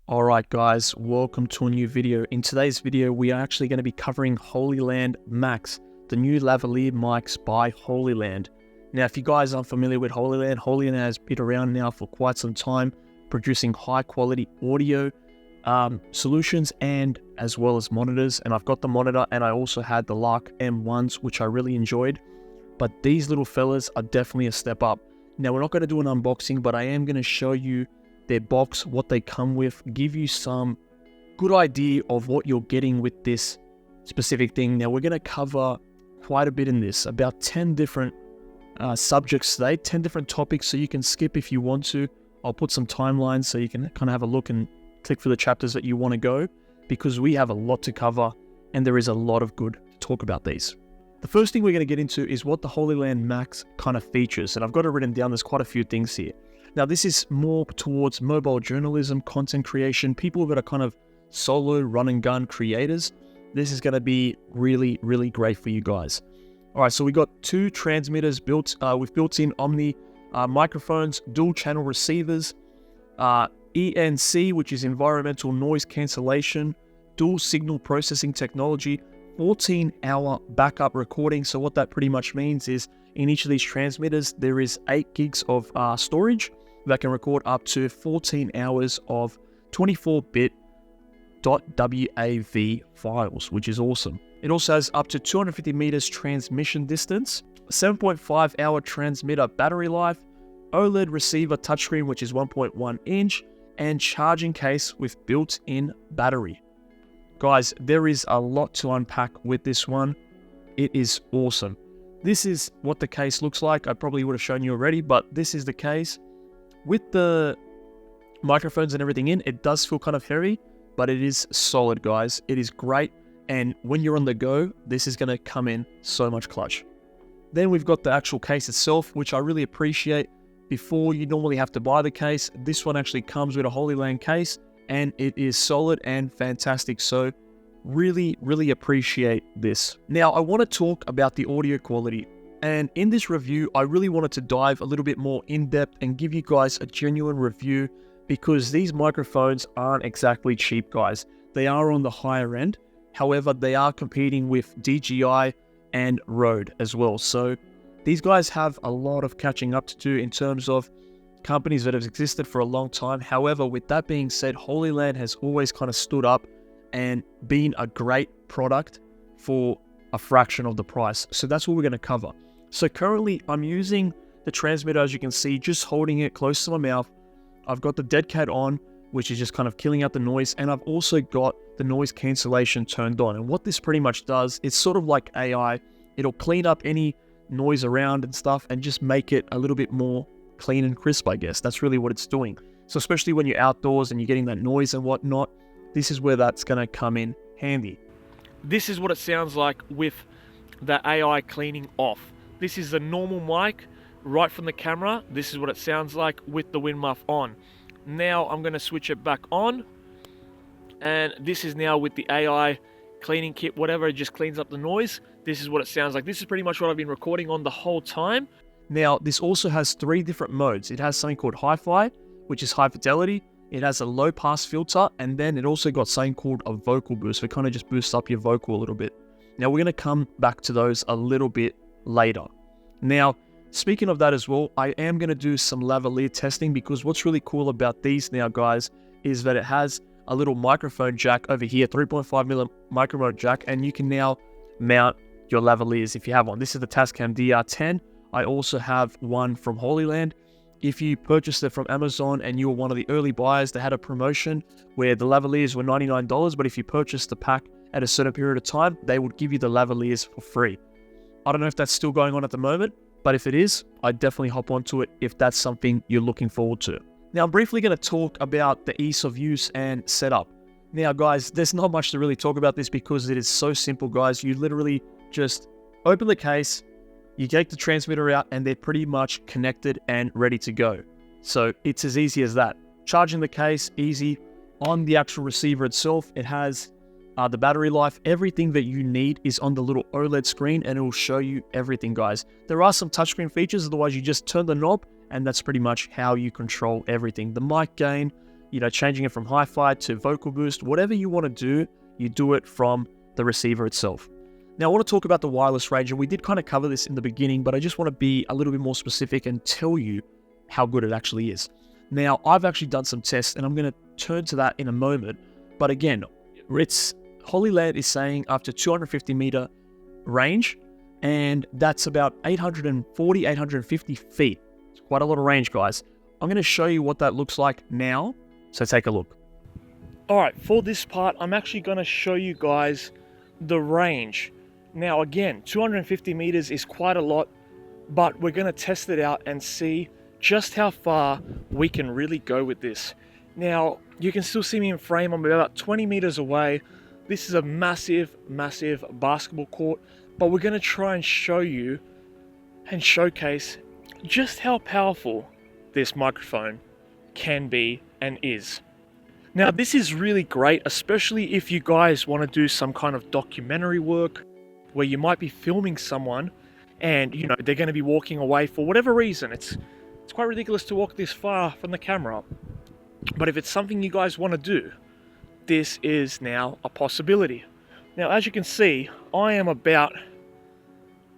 Alright guys, welcome to a new video. In today's video, we are actually going to be covering Hollyland MAX, the new lavalier mics by Hollyland. Now, if you guys aren't familiar with Hollyland, Hollyland has been around now for quite some time, producing high quality audio solutions and as well as monitors. And I've got the monitor and I also had the Lark M1s, which I really enjoyed. But these little fellas are definitely a step up. Now, we're not going to do an unboxing, but I am going to show you their box, what they come with, give you some good idea of what you're getting with this specific thing. Now, we're going to cover quite a bit in this, about 10 different subjects today, 10 different topics, so you can skip if you want to. I'll put some timelines so you can kind of have a look and click for the chapters that you want to go, because we have a lot to cover and there is a lot of good to talk about these. The first thing we're going to get into is what the Hollyland MAX kind of features, and I've got it written down. There's quite a few things here. Now, this is more towards mobile journalism, content creation, people that are kind of solo run and gun creators. This is going to be really, really great for you guys. All right, so we got two transmitters built with built-in Omni microphones, dual channel receivers, ENC, which is environmental noise cancellation, dual signal processing technology, 14-hour backup recording. So what that pretty much means is in each of these transmitters, there is 8 gigs of storage that can record up to 14 hours of 24-bit .wav files, which is awesome. It also has up to 250 meters transmission distance, 7.5 hour transmitter battery life, OLED receiver touchscreen, which is 1.1 inch, and charging case with built-in battery. Guys, there is a lot to unpack with this one. It is awesome. This is what the case looks like. I probably would have shown you already, but this is the case. With the microphones and everything in, it does feel kind of heavy, but it is solid, guys. It is great, and when you're on the go, this is going to come in so much clutch. Then we've got the actual case itself, which I really appreciate. Before, you normally have to buy the case. This one actually comes with a Hollyland case, and it is solid and fantastic. So really, really appreciate this. Now, I want to talk about the audio quality. And in this review, I really wanted to dive a little bit more in depth and give you guys a genuine review, because these microphones aren't exactly cheap, guys. They are on the higher end. However, they are competing with DJI and Rode as well. So these guys have a lot of catching up to do in terms of companies that have existed for a long time. However, with that being said, Hollyland has always kind of stood up and been a great product for a fraction of the price. So that's what we're going to cover. So currently I'm using the transmitter, as you can see, just holding it close to my mouth. I've got the dead cat on, which is just kind of killing out the noise. And I've also got the noise cancellation turned on. And what this pretty much does, it's sort of like AI. It'll clean up any noise around and stuff and just make it a little bit more clean and crisp, I guess. That's really what it's doing. So especially when you're outdoors and you're getting that noise and whatnot, this is where that's going to come in handy. This is what it sounds like with the AI cleaning off. This is the normal mic right from the camera. This is what it sounds like with the wind muff on. Now I'm going to switch it back on, and this is now with the AI cleaning kit, whatever, it just cleans up the noise. This is what it sounds like. This is pretty much what I've been recording on the whole time. Now, this also has 3 different modes. It has something called hi-fi, which is high fidelity. It has a low pass filter, and then it also got something called a vocal boost. It kind of just boosts up your vocal a little bit. Now, we're going to come back to those a little bit later. Now, speaking of that as well, I am going to do some lavalier testing, because what's really cool about these now, guys, is that it has a little microphone jack over here, 3.5mm microphone jack, and you can now mount your lavaliers if you have one. This is the Tascam DR10. I also have one from Hollyland. If you purchased it from Amazon and you were one of the early buyers, they had a promotion where the lavaliers were $99, but if you purchased the pack at a certain period of time, they would give you the lavaliers for free. I don't know if that's still going on at the moment, but if it is, I'd definitely hop onto it if that's something you're looking forward to. Now, I'm briefly going to talk about the ease of use and setup. Now, guys, there's not much to really talk about this because it is so simple, guys. You literally just open the case, you take the transmitter out, and they're pretty much connected and ready to go. So it's as easy as that. Charging the case, easy. On the actual receiver itself, it has the battery life. Everything that you need is on the little OLED screen, and it will show you everything, guys. There are some touchscreen features, otherwise you just turn the knob, and that's pretty much how you control everything. The mic gain, changing it from hi-fi to vocal boost, whatever you want to do, you do it from the receiver itself. Now, I want to talk about the wireless range, and we did kind of cover this in the beginning, but I just want to be a little bit more specific and tell you how good it actually is. Now, I've actually done some tests, and I'm going to turn to that in a moment. But again, Hollyland is saying up to 250 meter range, and that's about 840, 850 feet. It's quite a lot of range, guys. I'm going to show you what that looks like now, so take a look. All right, for this part, I'm actually going to show you guys the range. Now, again, 250 meters is quite a lot, but we're going to test it out and see just how far we can really go with this. Now, you can still see me in frame. I'm about 20 meters away. This is a massive, massive basketball court, but we're going to try and show you and showcase just how powerful this microphone can be and is. Now, this is really great, especially if you guys want to do some kind of documentary work where you might be filming someone and, they're going to be walking away for whatever reason. It's quite ridiculous to walk this far from the camera. But if it's something you guys want to do, this is now a possibility. Now, as you can see, I am about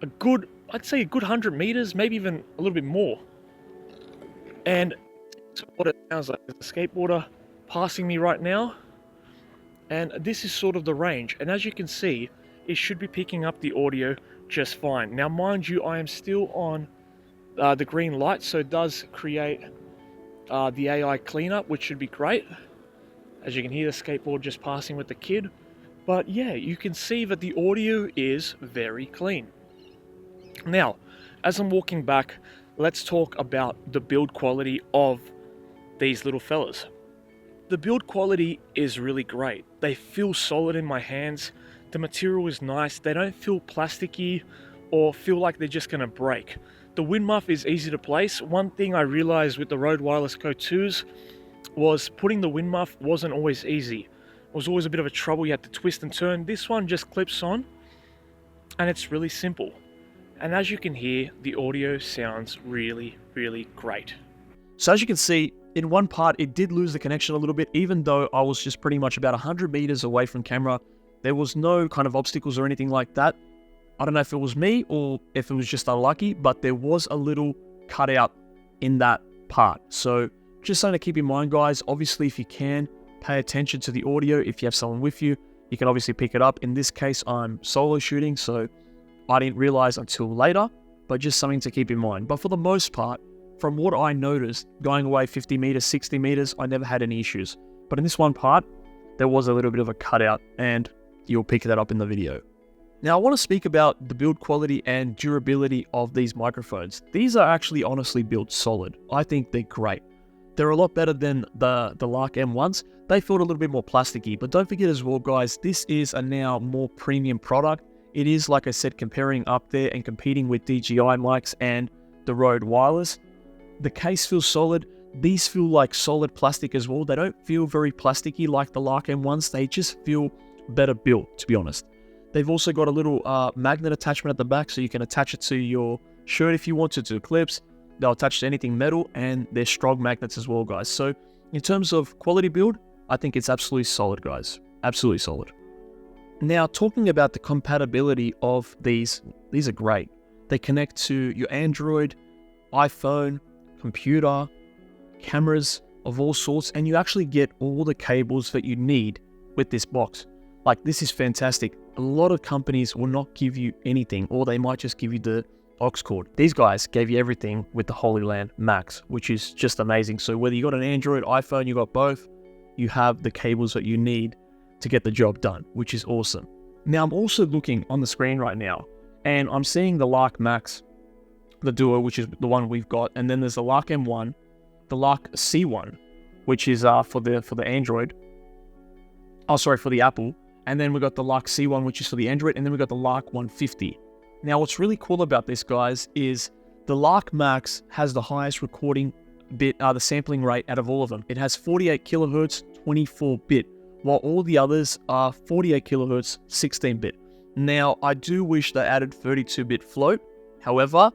I'd say a good 100 meters, maybe even a little bit more. And what it sounds like is a skateboarder passing me right now. And this is sort of the range. And as you can see, it should be picking up the audio just fine. Now, mind you, I am still on the green light, so it does create the AI cleanup, which should be great. As you can hear the skateboard just passing with the kid. But yeah, you can see that the audio is very clean. Now, as I'm walking back, let's talk about the build quality of these little fellas. The build quality is really great. They feel solid in my hands. The material is nice. They don't feel plasticky or feel like they're just going to break. The wind muff is easy to place. One thing I realized with the Rode Wireless Go 2s was putting the wind muff wasn't always easy. It was always a bit of a trouble. You had to twist and turn. This one just clips on and it's really simple. And as you can hear, the audio sounds really, really great. So as you can see, in one part, it did lose the connection a little bit, even though I was just pretty much about 100 meters away from camera. There was no kind of obstacles or anything like that. I don't know if it was me or if it was just unlucky, but there was a little cutout in that part. So just something to keep in mind, guys. Obviously, if you can, pay attention to the audio. If you have someone with you, you can obviously pick it up. In this case, I'm solo shooting, so I didn't realize until later, but just something to keep in mind. But for the most part, from what I noticed, going away 50 meters, 60 meters, I never had any issues. But in this one part, there was a little bit of a cutout, and you'll pick that up in the video. Now, I want to speak about the build quality and durability of these microphones. These are actually honestly built solid. I think they're great. They're a lot better than the Lark M1s. They felt a little bit more plasticky, but don't forget as well, guys, this is a now more premium product. It is, like I said, comparing up there and competing with DJI mics and the Rode Wireless. The case feels solid. These feel like solid plastic as well. They don't feel very plasticky like the Lark M1s. They just feel better built, to be honest. They've also got a little magnet attachment at the back, so you can attach it to your shirt if you want to clips. They'll attach to anything metal, and they're strong magnets as well, guys. So in terms of quality build, I think it's absolutely solid, guys. Absolutely solid. Now, talking about the compatibility of these are great. They connect to your Android, iPhone, computer, cameras of all sorts, and you actually get all the cables that you need with this box. Like, this is fantastic. A lot of companies will not give you anything, or they might just give you the aux cord. These guys gave you everything with the Hollyland MAX, which is just amazing. So whether you got an Android, iPhone, you got both, you have the cables that you need to get the job done, which is awesome. Now, I'm also looking on the screen right now, and I'm seeing the Lark MAX, the Duo, which is the one we've got, and then there's the Lark M1, the Lark C1, which is for the Android. Oh, sorry, for the Apple. And then we got the Lark C1, which is for the Android, and then we got the Lark 150. Now, what's really cool about this, guys, is the Lark MAX has the highest recording bit, the sampling rate out of all of them. It has 48 kilohertz, 24-bit, while all the others are 48 kilohertz, 16-bit. Now, I do wish they added 32-bit float. However,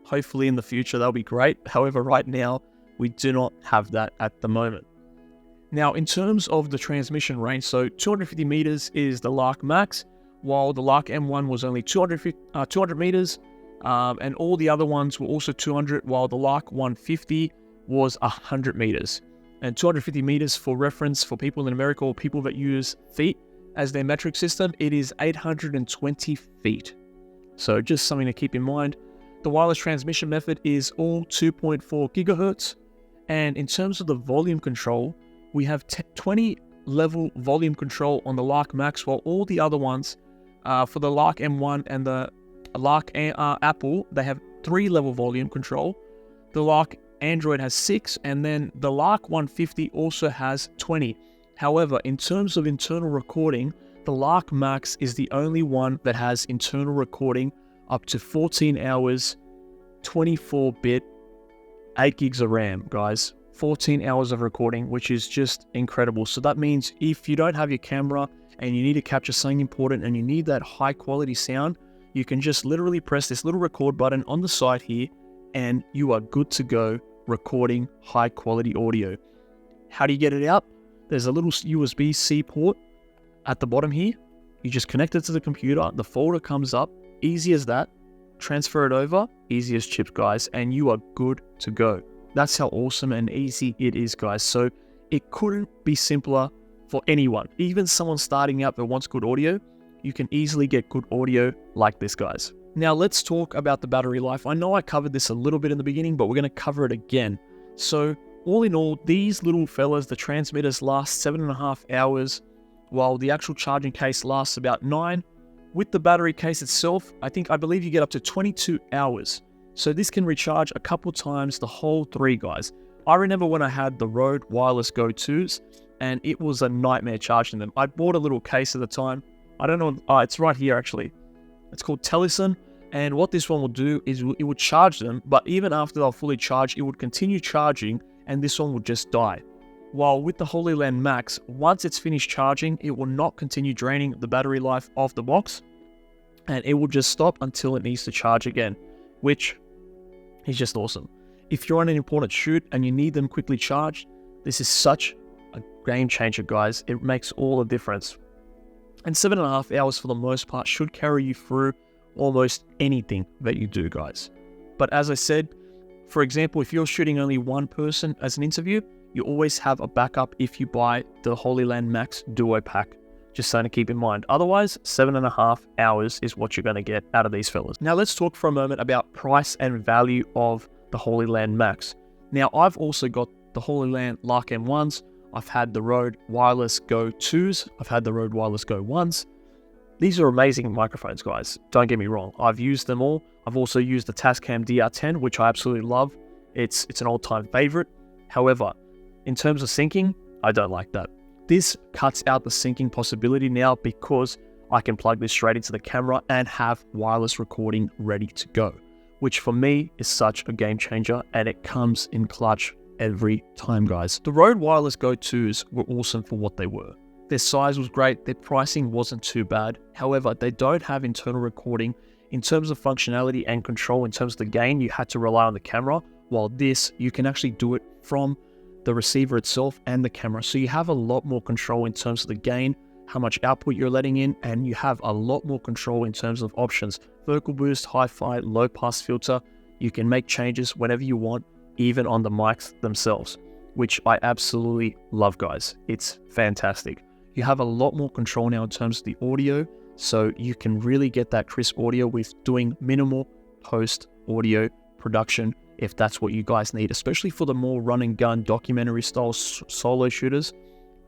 hopefully in the future, that'll be great. However, right now, we do not have that at the moment. Now, in terms of the transmission range, so 250 meters is the LARC Max, while the LARC M1 was only 200 meters, and all the other ones were also 200, while the LARC 150 was 100 meters. And 250 meters, for reference, for people in America or people that use feet as their metric system, it is 820 feet. So just something to keep in mind. The wireless transmission method is all 2.4 gigahertz. And in terms of the volume control, we have 20 level volume control on the LARC Max, while all the other ones, for the LARC M1 and the LARC Apple, they have 3 level volume control. The LARC Android has 6, and then the LARC 150 also has 20. However, in terms of internal recording, the LARC Max is the only one that has internal recording up to 14 hours, 24-bit, 8 gigs of RAM, guys. 14 hours of recording, which is just incredible. So that means if you don't have your camera and you need to capture something important and you need that high quality sound, you can just literally press this little record button on the side here and you are good to go recording high quality audio. How do you get it out? There's a little USB-C port at the bottom here. You just connect it to the computer, the folder comes up, easy as that. Transfer it over, easy as chips, guys, and you are good to go. That's how awesome and easy it is, guys. So it couldn't be simpler for anyone. Even someone starting out that wants good audio, you can easily get good audio like this, guys. Now let's talk about the battery life. I know I covered this a little bit in the beginning, but we're going to cover it again. So all in all, these little fellas, the transmitters last 7.5 hours, while the actual charging case lasts about 9. With the battery case itself, I believe you get up to 22 hours. So this can recharge a couple times the whole 3, guys. I remember when I had the Rode Wireless Go 2s, and it was a nightmare charging them. I bought a little case at the time. I don't know, it's right here actually. It's called Tascam, and what this one will do is it would charge them, but even after they're fully charged, it would continue charging, and this one would just die. While with the Hollyland MAX, once it's finished charging, it will not continue draining the battery life of the box, and it will just stop until it needs to charge again, which is just awesome. If you're on an important shoot and you need them quickly charged, this is such a game changer, guys. It makes all the difference. And 7.5 hours for the most part should carry you through almost anything that you do, guys. But as I said, for example, if you're shooting only one person as an interview, you always have a backup if you buy the Hollyland MAX Duo Pack. Just something to keep in mind. Otherwise, 7.5 hours is what you're going to get out of these fellas. Now let's talk for a moment about price and value of the Hollyland MAX. Now I've also got the Hollyland LARC M1s. I've had the Rode Wireless Go 2s. I've had the Rode Wireless Go 1s. These are amazing microphones, guys. Don't get me wrong. I've used them all. I've also used the Tascam DR10, which I absolutely love. It's an all-time favorite. However, in terms of syncing, I don't like that. This cuts out the syncing possibility now because I can plug this straight into the camera and have wireless recording ready to go, which for me is such a game changer, and it comes in clutch every time, guys. The Rode Wireless Go 2s were awesome for what they were. Their size was great, their pricing wasn't too bad. However, they don't have internal recording. In terms of functionality and control, in terms of the gain, you had to rely on the camera, while this, you can actually do it from the receiver itself and the camera. So you have a lot more control in terms of the gain, how much output you're letting in, and you have a lot more control in terms of options. Vocal boost, hi-fi, low pass filter. You can make changes whenever you want, even on the mics themselves, which I absolutely love, guys. It's fantastic. You have a lot more control now in terms of the audio, so you can really get that crisp audio with doing minimal post audio production if that's what you guys need, especially for the more run and gun documentary style solo shooters.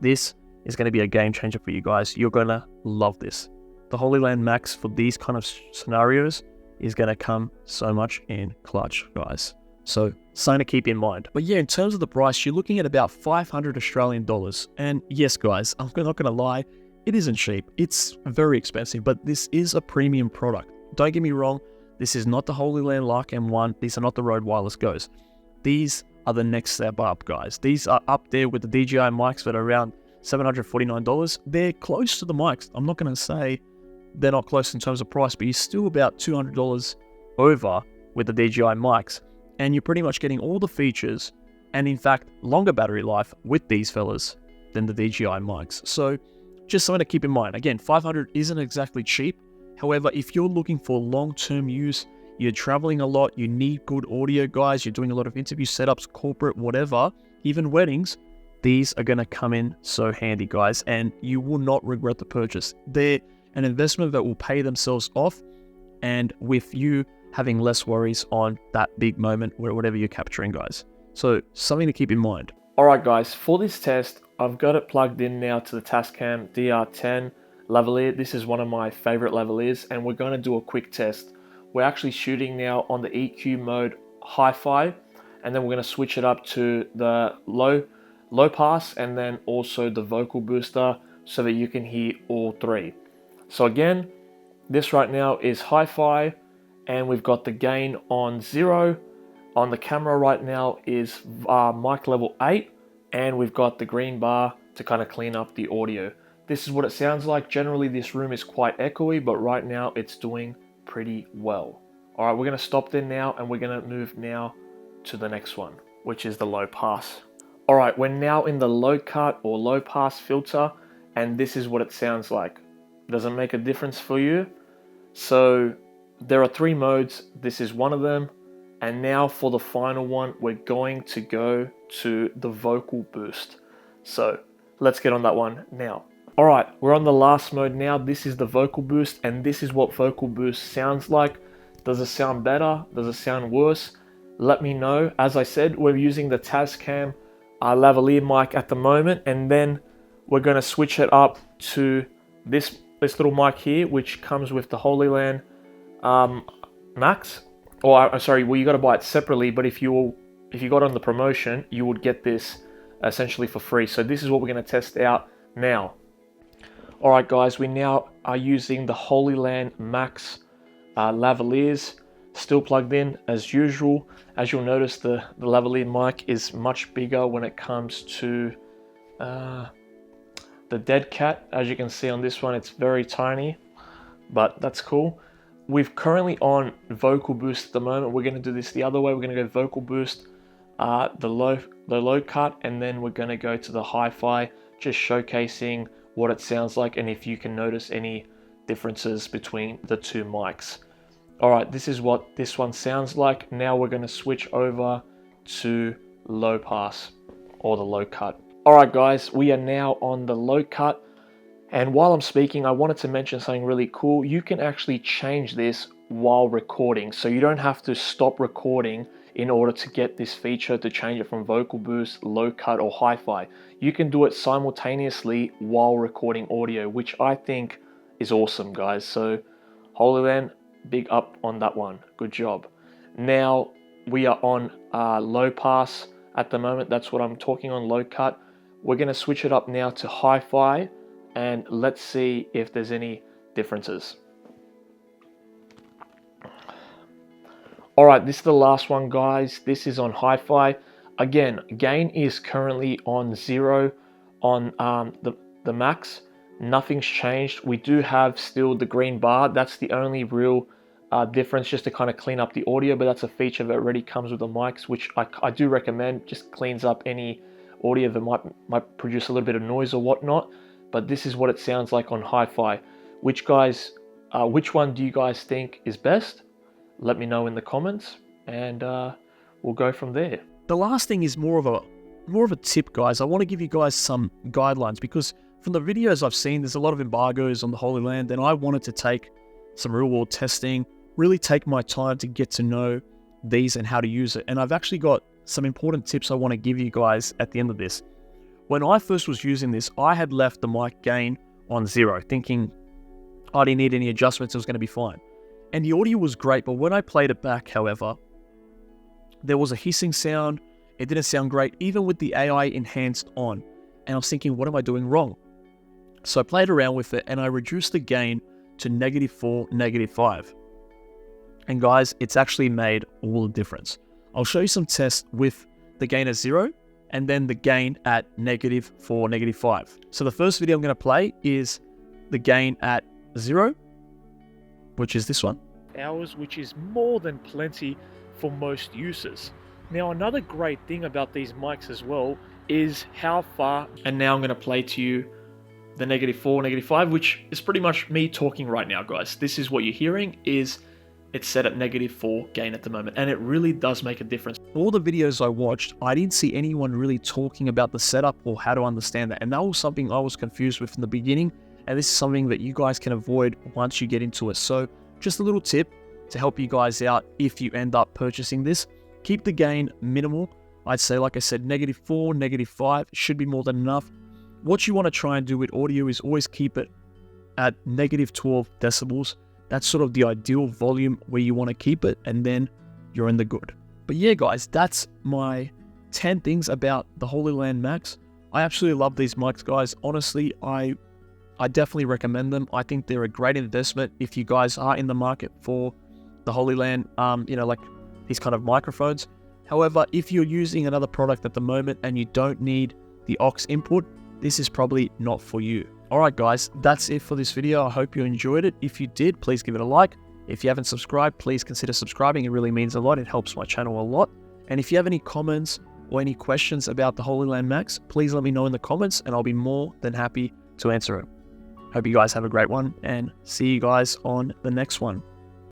This is going to be a game changer for you guys. You're going to love this. The Hollyland MAX for these kind of scenarios is going to come so much in clutch, guys. So something to keep in mind. But yeah, in terms of the price, you're looking at about 500 Australian dollars. And yes, guys, I'm not going to lie, it isn't cheap. It's very expensive, but this is a premium product. Don't get me wrong, this is not the Hollyland LARC M1. These are not the Rode Wireless Go's. These are the next step up, guys. These are up there with the DJI mics that are around $749. They're close to the mics. I'm not going to say they're not close in terms of price, but you're still about $200 over with the DJI mics. And you're pretty much getting all the features and, in fact, longer battery life with these fellas than the DJI mics. So just something to keep in mind. Again, 500 isn't exactly cheap. However, if you're looking for long-term use, you're traveling a lot, you need good audio, guys, you're doing a lot of interview setups, corporate, whatever, even weddings, these are going to come in so handy, guys, and you will not regret the purchase. They're an investment that will pay themselves off, and with you having less worries on that big moment where whatever you're capturing, guys. So something to keep in mind. All right, guys, for this test, I've got it plugged in now to the Tascam DR10 lavalier. This is one of my favorite lavaliers, and we're going to do a quick test. We're actually shooting now on the EQ mode hi-fi, and then we're going to switch it up to the low pass, and then also the vocal booster so that you can hear all three. So again, this right now is hi-fi, and we've got the gain on 0. On the camera right now is mic level 8, and we've got the green bar to kind of clean up the audio. This is what it sounds like. Generally, this room is quite echoey, but right now it's doing pretty well. All right, we're going to stop there now, and we're going to move now to the next one, which is the low pass. All right, we're now in the low cut or low pass filter, and this is what it sounds like. Does it make a difference for you? So there are 3 modes. This is one of them. And now for the final one, we're going to go to the vocal boost. So let's get on that one now. All right, we're on the last mode now. This is the vocal boost, and this is what vocal boost sounds like. Does it sound better? Does it sound worse? Let me know. As I said, we're using the Tascam lavalier mic at the moment, and then we're going to switch it up to this little mic here, which comes with the Hollyland MAX. Or sorry, well, you got to buy it separately, but if you got on the promotion, you would get this essentially for free. So this is what we're going to test out now. All right, guys, we now are using the Hollyland MAX lavaliers, still plugged in as usual. As you'll notice, the lavalier mic is much bigger when it comes to the dead cat. As you can see on this one, it's very tiny, but that's cool. We're currently on vocal boost at the moment. We're going to do this the other way. We're going to go vocal boost, the low cut, and then we're going to go to the hi-fi, just showcasing what it sounds like and if you can notice any differences between the 2 mics. All right, this is what this one sounds like. Now we're going to switch over to low pass or the low cut. All right, guys, we are now on the low cut. And while I'm speaking, I wanted to mention something really cool. You can actually change this while recording. So you don't have to stop recording in order to get this feature to change it from vocal boost, low cut, or hi-fi. You can do it simultaneously while recording audio, which I think is awesome, guys. So Hollyland, big up on that one. Good job. Now we are on low pass at the moment. That's what I'm talking on, low cut. We're going to switch it up now to hi-fi, and let's see if there's any differences. All right, this is the last one, guys. This is on hi-fi. Again, gain is currently on 0 on the Max. Nothing's changed. We do have still the green bar. That's the only real difference, just to kind of clean up the audio, but that's a feature that already comes with the mics, which I do recommend. Just cleans up any audio that might produce a little bit of noise or whatnot. But this is what it sounds like on hi-fi. Which one do you guys think is best? Let me know in the comments, and we'll go from there. The last thing is more of a tip, guys. I want to give you guys some guidelines, because from the videos I've seen, there's a lot of embargoes on the Hollyland, and I wanted to take some real-world testing, really take my time to get to know these and how to use it. And I've actually got some important tips I want to give you guys at the end of this. When I first was using this, I had left the mic gain on 0, thinking I didn't need any adjustments, it was going to be fine. And the audio was great, but when I played it back, however, there was a hissing sound. It didn't sound great, even with the AI enhanced on. And I was thinking, what am I doing wrong? So I played around with it, and I reduced the gain to -4, -5. And guys, it's actually made all the difference. I'll show you some tests with the gain at 0, and then the gain at -4, -5. So the first video I'm going to play is the gain at 0, which is this one. Hours, which is more than plenty for most users. Now, another great thing about these mics as well is how far, and now I'm going to play to you the -4, -5, which is pretty much me talking right now, guys. This is what you're hearing, is it's set at -4 gain at the moment, and it really does make a difference. All the videos I watched, I didn't see anyone really talking about the setup or how to understand that, and that was something I was confused with in the beginning, and this is something that you guys can avoid once you get into it. So just a little tip to help you guys out if you end up purchasing this. Keep the gain minimal. I'd say, like I said, -4, -5 should be more than enough. What you want to try and do with audio is always keep it at -12 decibels. That's sort of the ideal volume where you want to keep it, and then you're in the good. But yeah, guys, that's my 10 things about the Hollyland MAX. I absolutely love these mics, guys. Honestly, I definitely recommend them. I think they're a great investment if you guys are in the market for the Hollyland, like these kind of microphones. However, if you're using another product at the moment and you don't need the aux input, this is probably not for you. Alright guys, that's it for this video. I hope you enjoyed it. If you did, please give it a like. If you haven't subscribed, please consider subscribing. It really means a lot. It helps my channel a lot. And if you have any comments or any questions about the Hollyland MAX, please let me know in the comments and I'll be more than happy to answer it. Hope you guys have a great one and see you guys on the next one.